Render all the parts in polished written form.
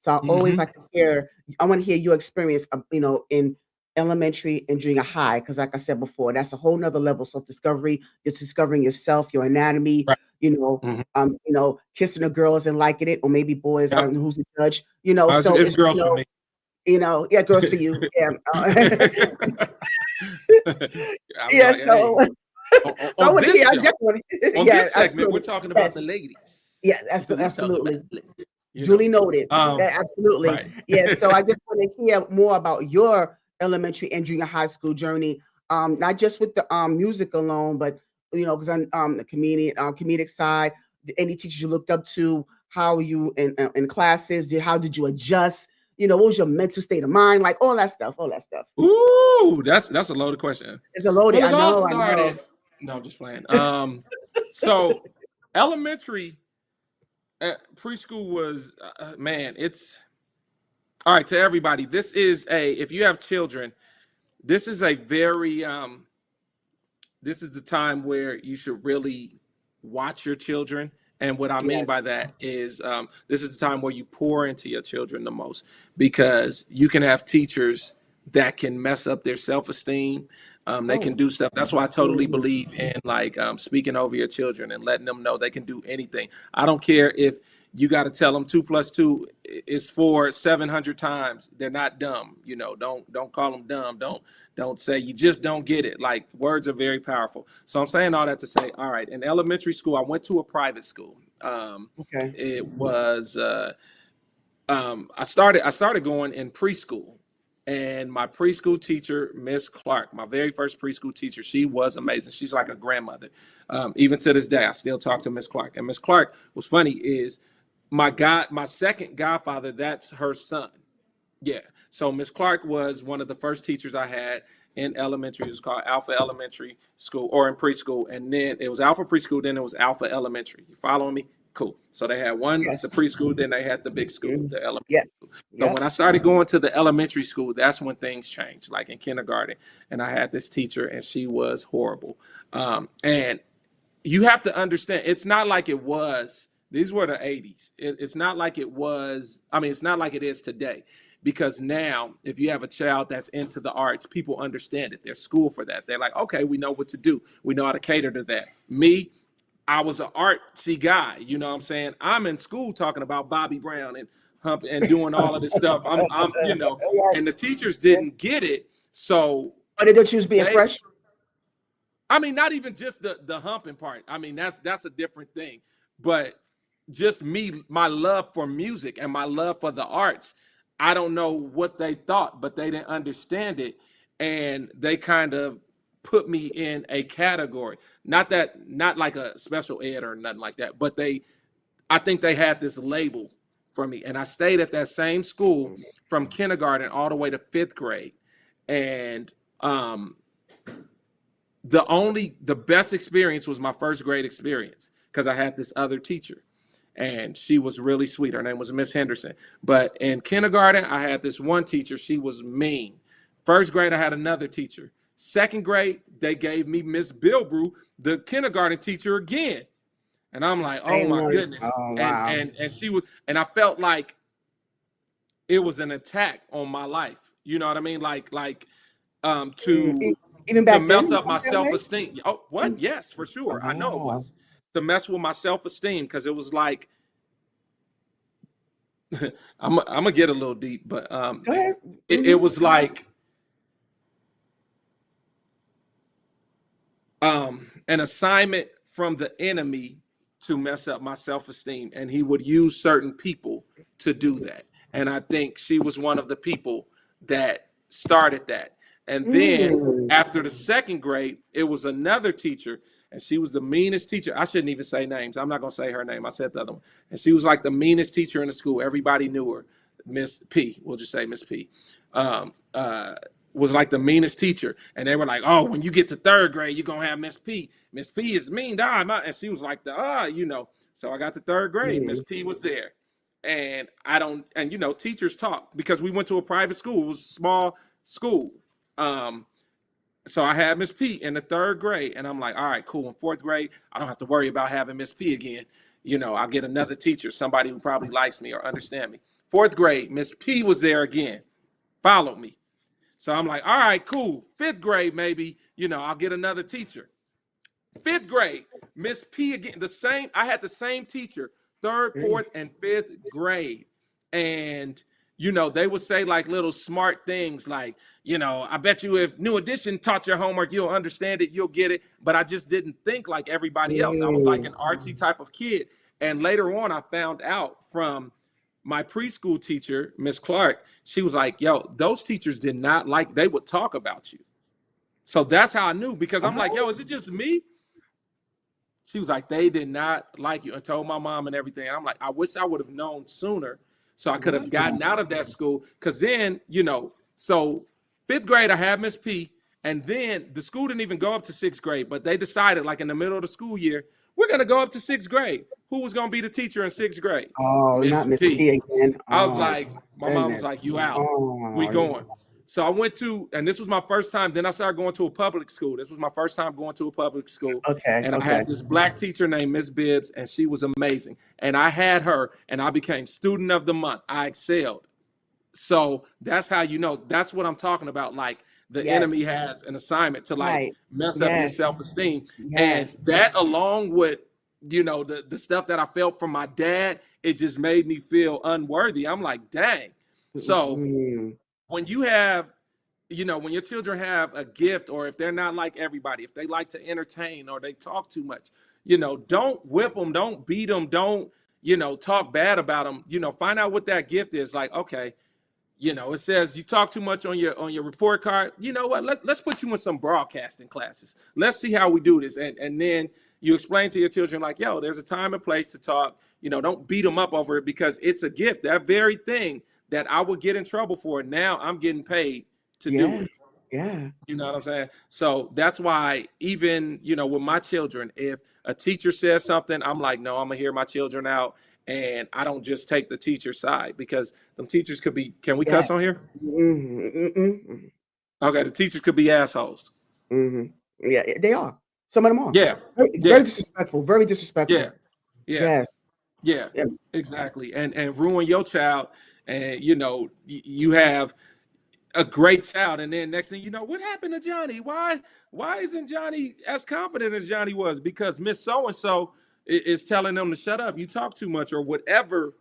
So I always Mm-hmm. like to hear. I want to hear your experience, in elementary and junior high, because like I said before, that's a whole nother level self discovery. You're discovering yourself, your anatomy. Right. You know, Mm-hmm. kissing the girls and liking it, or maybe boys. I Yep. don't know who's the judge. So It's it's girls for me. yeah, girls for you. Yeah, I was yeah. like, So, hey, so I on want to this hear. I show, definitely, on yeah, this segment, we're absolutely, talking about yes, the yeah, ladies. We talk about absolutely. it, you know. Duly noted. Um, Yeah, absolutely. right. Yeah. So I just want to hear more about your elementary and junior high school journey. Not just with the music alone, but because I'm the comedic side. Any teachers you looked up to? How you in classes? How did you adjust? What was your mental state of mind? Like all that stuff. All that stuff. Ooh, that's a loaded question. It's a loaded. Well, I it all know. I know. started. No, I'm just playing. So elementary, preschool was man. It's all right to everybody. This is a if you have children, this is a very this is the time where you should really watch your children. And what I mean Yes. by that is this is the time where you pour into your children the most because you can have teachers that can mess up their self-esteem. They can Oh. do stuff. That's why I totally Mhm. believe in like speaking over your children and letting them know they can do anything. I don't care if you got to tell them 2 + 2 is 4 700 times. They're not dumb. Don't call them dumb. Don't say you just don't get it. Like words are very powerful. So I'm saying all that to say, all right, in elementary school, I went to a private school. Okay. It was I started going in preschool. And my preschool teacher, Miss Clark, my very first preschool teacher, she was amazing. She's like a grandmother. Even to this day, I still talk to Miss Clark. And Miss Clark, what's funny is my second godfather, that's her son. Yeah. So Miss Clark was one of the first teachers I had in elementary. It was called Alpha Elementary School or in preschool. And then it was Alpha Preschool, then it was Alpha Elementary. You following me? Cool. So they had the Yes. preschool, then they had the big school, Mhm. the elementary. Yep. So Yep. when I started going to the elementary school, that's when things changed, like in kindergarten. And I had this teacher, and she was horrible. And you have to understand, it's not like it was. These were the 80s. It's not like it was. I mean, it's not like it is today. Because now, if you have a child that's into the arts, people understand it. There's school for that. They're like, okay, we know what to do. We know how to cater to that. Me, I was an artsy guy. You know what I'm saying? I'm in school talking about Bobby Brown and hump and doing all of this stuff. And the teachers Yes. didn't get it. So Or they don't choose being they fresh? I mean, not even just the humping part. I mean, that's a different thing. But just me, my love for music and my love for the arts, I don't know what they thought, but they didn't understand it. And they kind of put me in a category. Not like a special ed or nothing like that, but I think they had this label for me. And I stayed at that same school from kindergarten all the way to fifth grade. And the best experience was my first grade experience because I had this other teacher and she was really sweet. Her name was Miss Henderson. But in kindergarten, I had this one teacher. She was mean. First grade, I had another teacher. Second grade, they gave me Miss Bilbrew, the kindergarten teacher again. And I'm like, oh Same my one. goodness. Oh, And wow. and she was, and I felt like it was an attack on my life. You know what I mean? Like Mm, to even to back then, mess you up my felt that way? self-esteem. Oh, what? Mm. Yes, for sure. I know it Wow. was to mess with my self-esteem because it was like I'm gonna get a little deep, but Go ahead. it Mhm. was like an assignment from the enemy to mess up my self-esteem, and he would use certain people to do that. And I think she was one of the people that started that. And then Mm. after the second grade, it was another teacher, and she was the meanest teacher. I shouldn't even say names. I'm not gonna say her name. I said the other one, and she was like the meanest teacher in the school. Everybody knew her. Miss P. We'll just say Miss P. Um, uh, was like the meanest teacher, and they were like, "Oh, when you get to third grade, you're gonna have Miss P. Miss P is mean, and she was like the. So I got to third grade. Miss Mm. P was there, and I don't, and teachers talk because we went to a private school. It was a small school. Um, so I had Miss P in the third grade, and I'm like, all right, cool. In fourth grade, I don't have to worry about having Miss P again. I'll get another teacher, somebody who probably likes me or understand me. 4th grade, Miss P was there again, followed me. So I'm like, all right, cool. 5th grade, maybe, I'll get another teacher. 5th grade, Miss P again, I had the same teacher, 3rd, 4th, and 5th grade. And, they would say like little smart things like, I bet you if New Edition taught your homework, you'll understand it, you'll get it. But I just didn't think like everybody else. I was like an artsy type of kid. And later on, I found out from my preschool teacher, Miss Clark, she was like, yo, those teachers did not like, they would talk about you. So that's how I knew, because I'm like, yo, is it just me? She was like, they did not like you, and told my mom and everything. And I'm like, I wish I would have known sooner so I could have gotten out of that school. Because then, so 5th grade, I had Miss P, and then the school didn't even go up to 6th grade, but they decided like in the middle of the school year, we're going to go up to 6th grade. Who was going to be the teacher in 6th grade? Oh, not Miss P again. I was like, my mom was like, you out. We going. So I went to, and this was my first time. Then I started going to a public school. This was my first time going to a public school. Okay. And I had this Black teacher named Miss Bibbs, and she was amazing. And I had her, and I became student of the month. I excelled. So that's how that's what I'm talking about. Like the enemy has an assignment to like mess up your self-esteem. And that, along with, the stuff that I felt from my dad, it just made me feel unworthy. I'm like, dang. So when you have, when your children have a gift, or if they're not like everybody, if they like to entertain or they talk too much, don't whip them, don't beat them, don't, talk bad about them, find out what that gift is. Like, okay, it says you talk too much on your report card. You know what? Let's put you in some broadcasting classes. Let's see how we do this. And then you explain to your children like, yo, there's a time and place to talk. Don't beat them up over it, because it's a gift. That very thing that I would get in trouble for, now I'm getting paid to do it. Yeah. You know what I'm saying? So that's why even, with my children, if a teacher says something, I'm like, no, I'm gonna hear my children out. And I don't just take the teacher's side, because them teachers could be, can we cuss on here? Okay, the teachers could be assholes. Yeah, they are. Some of them are. Yeah. Very disrespectful. Very disrespectful. Yeah. Yes. Yeah, exactly. And ruin your child. And, you have a great child. And then next thing you know, what happened to Johnny? Why isn't Johnny as confident as Johnny was? Because Miss So-and-so is telling them to shut up. You talk too much, or whatever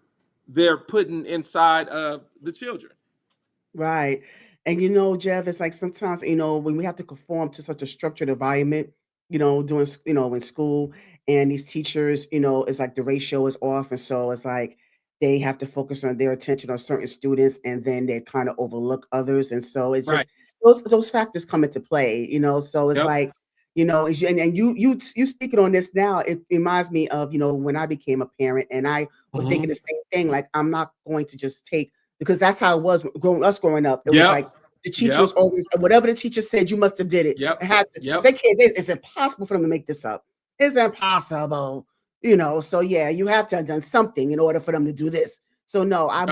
they're putting inside of the children. Right. And, Jeff, it's like sometimes, when we have to conform to such a structured environment, doing, in school, and these teachers, it's like the ratio is off. And so it's like they have to focus on their attention on certain students, and then they kind of overlook others. And so it's just those factors come into play, so it's like, and you speaking on this now, it reminds me of, when I became a parent, and I was thinking the same thing. Like, I'm not going to just take, because that's how it was growing up. It was like the teacher was always, whatever the teacher said, you must have did it. They can't, it's impossible for them to make this up. It's impossible. So you have to have done something in order for them to do this. So no, I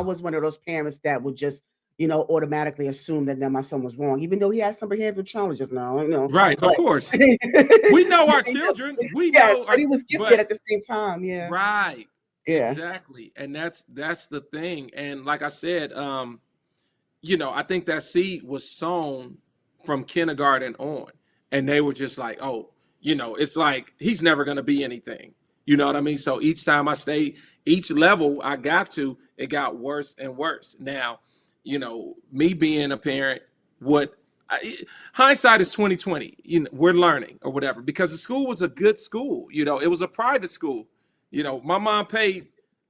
was one of those parents that would just, automatically assume that my son was wrong, even though he had some behavioral challenges now, Right, of course. We know our children. We know, but he was gifted at the same time. Yeah. Right. Yeah. Exactly. And that's the thing. And like I said, I think that seed was sown from kindergarten on, and they were just like, oh, it's like, he's never going to be anything. You know what I mean? So each time I stayed, each level I got to, it got worse and worse. Now, me being a parent, hindsight is 2020. We're learning or whatever, because the school was a good school. It was a private school. My mom paid,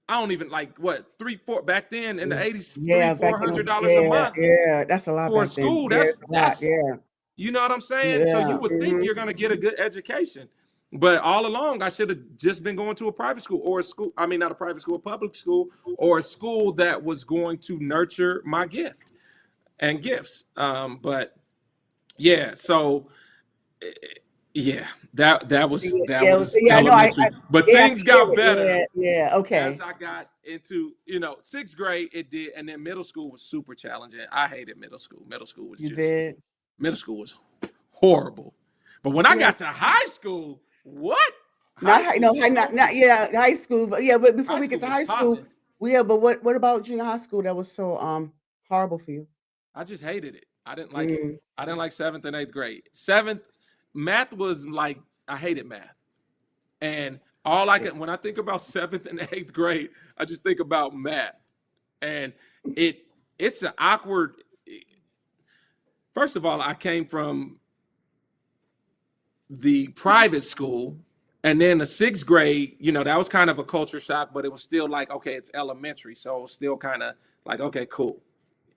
I don't even like what, $300 back then in the 80s, $400 a month. Yeah, that's a lot for a school. That's you know what I'm saying? Yeah. So you would think you're going to get a good education. But all along, I should have just been going to a private school, or a school. I mean, not a private school, a public school, or a school that was going to nurture my gift and gifts. But yeah, so yeah, that was elementary. But things got better. Yeah, okay. As I got into 6th grade, it did, and then middle school was super challenging. I hated middle school. Middle school was middle school was horrible. But when I got to high school, what? High school. But before we get to high school, Well, yeah, but what about junior high school that was so horrible for you? I just hated it. I didn't like it. Mm. I didn't like seventh and eighth grade. Seventh, math was like, I hated math. And all I can, when I think about seventh and eighth grade, I just think about math. And it it's an awkward. First of all, I came from the private school, and then the sixth grade, that was kind of a culture shock, but it was still like, okay, it's elementary, so it was still kind of like, okay, cool.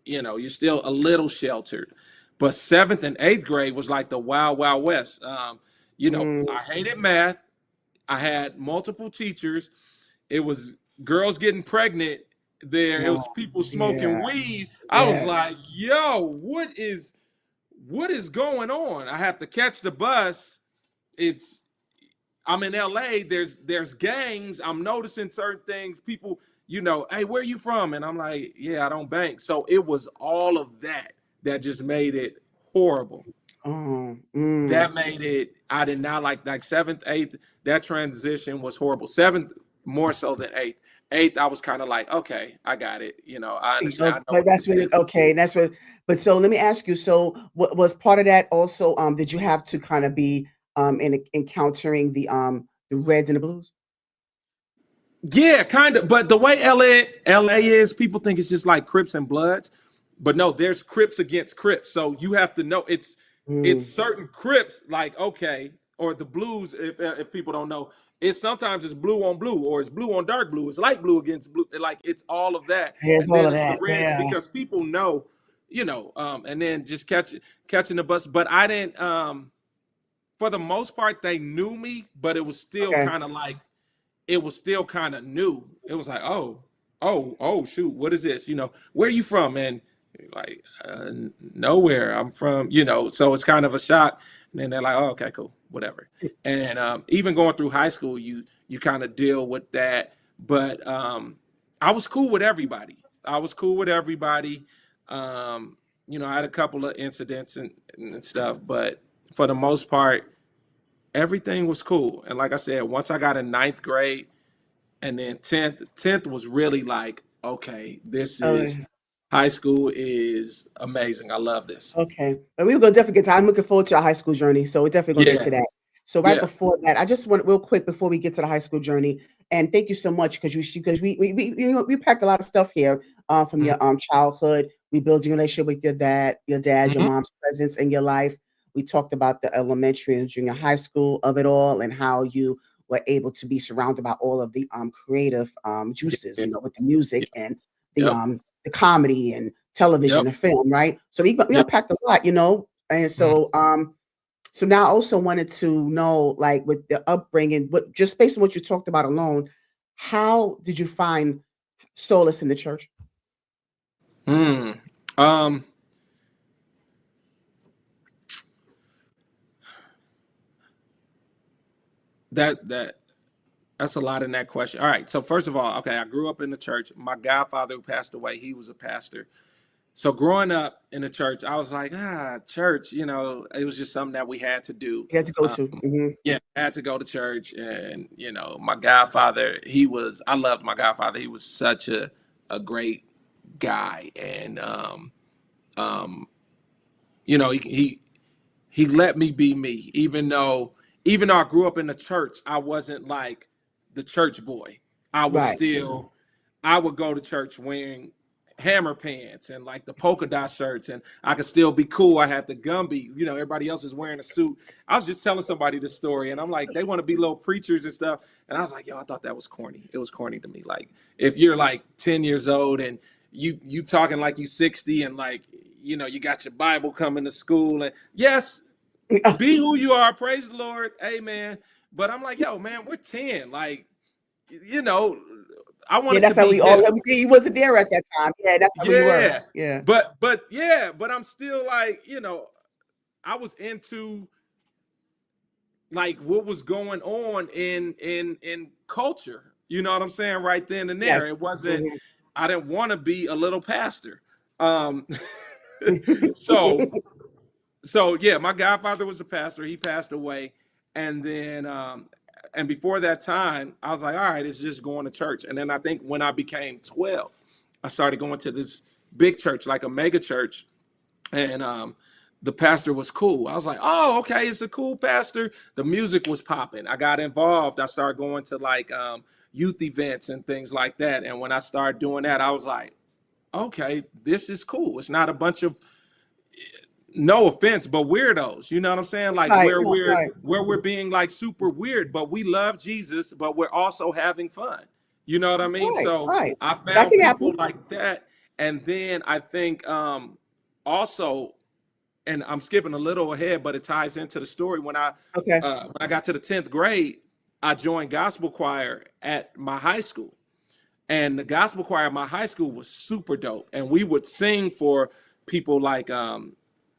You're still a little sheltered. But seventh and eighth grade was like the wild, wild west. Mm. I hated math. I had multiple teachers. It was girls getting pregnant there. It Oh, was people yeah. smoking weed. I was Yes. like, yo, what is going on? I have to catch the bus. It's I'm in LA. There's gangs. I'm noticing certain things. People, hey, where you from? And I'm like, yeah, I don't bank. So it was all of that just made it horrible. Oh, mm. That made it. I did not like seventh, eighth. That transition was horrible. Seventh more so than eighth. Eighth, I was kind of like, okay, I got it. I understand. I know But what that's this when is. it, okay. That's what. But so let me ask you. So what was part of that also? Did you have to kind of be in encountering the reds and the blues? Yeah, kind of. But the way LA is, people think it's just like Crips and Bloods. But no, there's Crips against Crips. So you have to know it's Mm. certain Crips, like, okay, or the blues, if people don't know, sometimes it's blue on blue, or it's blue on dark blue, it's light blue against blue, like it's all of that. Here's And all then of it's the that. Reds Yeah. because people know, and then just catching the bus. But I didn't for the most part they knew me, but Okay. it was still kind of new. It was like, oh, shoot, what is this? Where are you from? And like, nowhere. I'm from, so it's kind of a shock. And then they're like, oh, okay, cool, whatever. And even going through high school, you kind of deal with that. But I was cool with everybody. I was cool with everybody. I had a couple of incidents and stuff, but for the most part, everything was cool. And like I said, once I got in ninth grade and then 10th was really like, okay, this is Okay. high school is amazing. I love this. Okay. And we were gonna definitely get to. I'm looking forward to our high school journey. So we're definitely gonna get Yeah. to that. So right Yeah. before that, I just want real quick before we get to the high school journey, and thank you so much because we packed a lot of stuff here from Mhm. your childhood. We build your relationship with your dad, your Mhm. mom's presence in your life. We talked about the elementary and junior high school of it all and how you were able to be surrounded by all of the creative juices, Yeah. with the music and the Yep. um the comedy and television Yep. and film, right? So we Yep. unpacked a lot. And Mhm. so now I also wanted to know, like with the upbringing, what just based on what you talked about alone, how did you find solace in the church? Hmm. Um, that that's a lot in that question. All right. So first of all, okay, I grew up in the church. My godfather who passed away, he was a pastor. So growing up in the church, I was like, church, it was just something that we had to do. You had to go to. Mhm. Yeah, I had to go to church. And, my godfather, I loved my godfather. He was such a great guy. And, um, he let me be me, even though I grew up in the church, I wasn't like the church boy. I was Right. still, I would go to church wearing hammer pants and like the polka dot shirts, and I could still be cool. I had the Gumby, everybody else is wearing a suit. I was just telling somebody this story, and I'm like, they want to be little preachers and stuff. And I was like, yo, I thought that was corny. It was corny to me. Like, if you're like 10 years old and you talking like you 60 and like, you got your Bible coming to school, and yes, be who you are, praise the Lord, amen. But I'm like, yo, man, we're 10. Like, you know, I Yeah, wanted to that's how be we all. hip. You wasn't there at that time. Yeah, that's how we were. Yeah. Yeah. But yeah, but I'm still like, I was into like what was going on in culture. You know what I'm saying? Right then and Yes. there. It wasn't, Mhm. I didn't want to be a little pastor. Um so so yeah, my godfather was a pastor. He passed away. And then and before that time, I was like, all right, it's just going to church. And then I think when I became 12, I started going to this big church, like a mega church. And the pastor was cool. I was like, oh, okay, it's a cool pastor. The music was popping. I got involved. I started going to like youth events and things like that. And when I started doing that, I was like, okay, this is cool. It's not a bunch of, no offense, but weirdos. You know what I'm saying? Like Right, no, right, where we're being like super weird, but we love Jesus, but we're also having fun. You know what I mean? right, So right. I That found can people happen. like that. And then I think also, and I'm skipping a little ahead, but it ties into the story. Okay. When I got to the 10th grade, I joined gospel choir at my high school. And the gospel choir at my high school was super dope. And we would sing for people like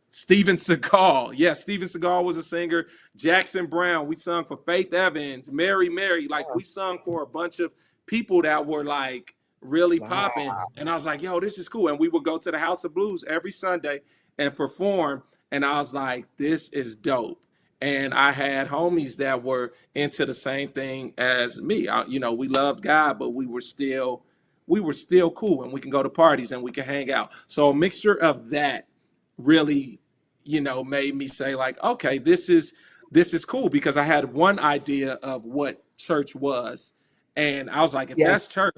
Steven Seagal. Yeah, Steven Seagal was a singer. Jackson Brown. We sung for Faith Evans, Mary. Like we sung for a bunch of people that were like really Wow. popping. And I was like, yo, this is cool. And we would go to the House of Blues every Sunday and perform. And I was like, this is dope. And I had homies that were into the same thing as me. We loved God, but we were still cool, and we can go to parties and we can hang out. So a mixture of that really, made me say like, okay, this is cool, because I had one idea of what church was, and I was like, if Yes. that's church,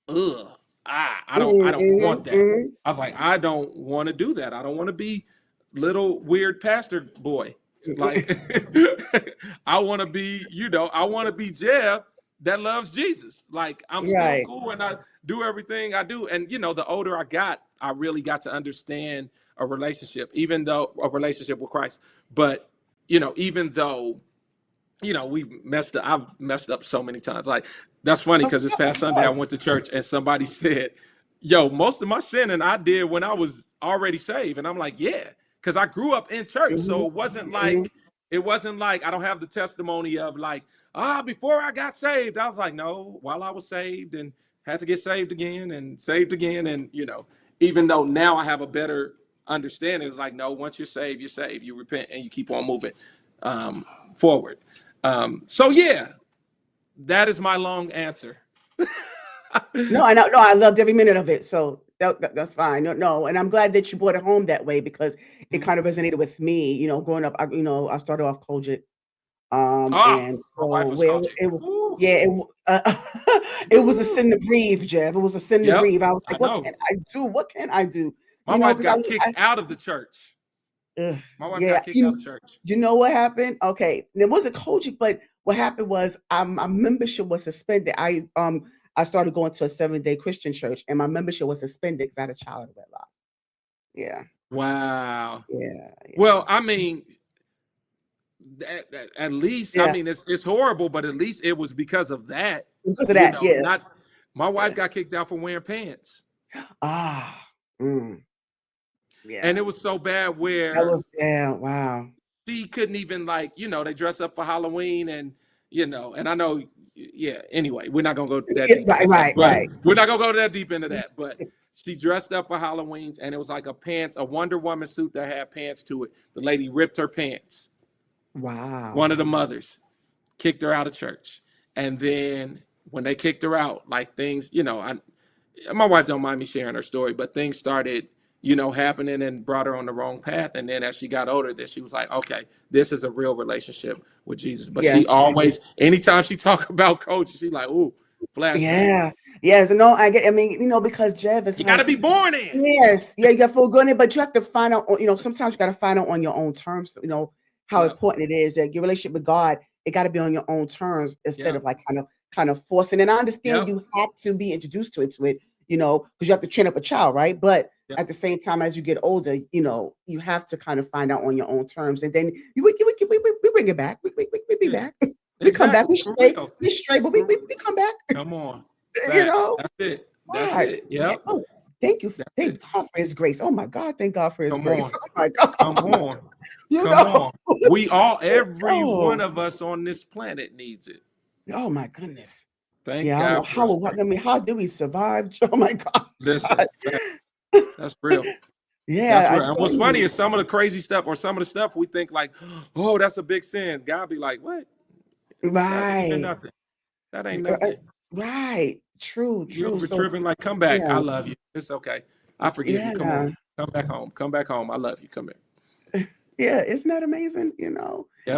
I don't Mm-hmm, want that. mm-hmm. I was like, I don't want to do that. I don't want to be little weird pastor boy. Like I want to be, I want to be Jeff that loves Jesus. Like I'm still Right. cool and I do everything I do. And the older I got, I really got to understand a relationship, a relationship with Christ. But even though I've messed up so many times. Like that's funny because this past Of Sunday I course. went to church and somebody said, yo, most of my sinning I did when I was already saved. And I'm like, yeah, because I grew up in church. Mm-hmm, So it wasn't mm-hmm. like I don't have the testimony of like, before I got saved. I was like, no, while I was saved and had to get saved again and saved again. And even though now I have a better understanding, it's like, no, once you're saved, you repent and you keep on moving forward. So yeah, that is my long answer. No, I know. No, I loved every minute of it. So that's fine. No, and I'm glad that you brought it home that way, because it kind of resonated with me. Growing up, I started off Kojic, and My wife so was where coaching. it, Woo. yeah, it was a sin to breathe, Jeff. It was a sin to Yep, breathe. I was I like, what know. can I do? What can I do? My wife Because got kicked out of the church. ugh, My wife yeah, got kicked out of church. you know what happened? Okay, it wasn't Kojic, but what happened was my membership was suspended. I started going to a 7-day Christian church, and my membership was suspended because I had a child out of wedlock. Yeah, Wow. yeah, yeah, Well, I mean, at least, I yeah. mean, it's horrible, but at least it was because of that. Because of that, yeah, Not my wife yeah. got kicked out for wearing pants, Ah, mm, and yeah. it was so bad That where was yeah. Wow. she couldn't even like, they dress up for Halloween and and I know, yeah, anyway, we're not gonna go that Yeah, deep right, into that, right, but right. we're not gonna go that deep into that. But she dressed up for Halloween's and it was like a Wonder Woman suit that had pants to it. The lady ripped her pants. One Wow. of the mothers kicked her out of church. And then when they kicked her out, like things, my wife don't mind me sharing her story, but things started, happening and brought her on the wrong path. And then as she got older, then she was like, okay, this is a real relationship with Jesus. But she Yes. always, anytime she talk about coach, she like, ooh, flashback. Yeah. Yes. No, I get. I mean, because Jeff is You got to like, be born in. yes, yeah, you got to feel good in it, but you have to find out. Sometimes you got to find out on your own terms. How Yep. important it is that your relationship with God. It got to be on your own terms instead Yep. of like kind of forcing. And I understand Yep. you have to be introduced to it, because you have to train up a child, right? But Yep. at the same time, as you get older, you have to kind of find out on your own terms, and then we bring it back. We be Yeah. back. We come back. Exactly. We For straight. real. We straight, but we come back. Come on. You Facts. know. That's it. That's God. it. Yeah. Yep. Oh, thank you. That's Thank it. God for His grace. Oh my God. Thank God for His Come grace. on. Oh my God. Come on. You Come know. on. Every one Oh. of us on this planet needs it. Oh my goodness. Thank Yeah. I don't know God for His how. grace. I mean, how do we survive? Oh my God. Listen, that's real. Yeah. That's I real. And tell what's funny you. is some of the crazy stuff or some of the stuff we think like, oh, that's a big sin. God be like, what? That ain't even Right. nothing. That ain't Uh, nothing. Right. True, You true. over So tripping, like, come back. I yeah, love you. It's okay. I forgive you. Come on. yeah, Come back home. Come back home. I love you. Come here. yeah. Isn't that amazing? You know? Yep.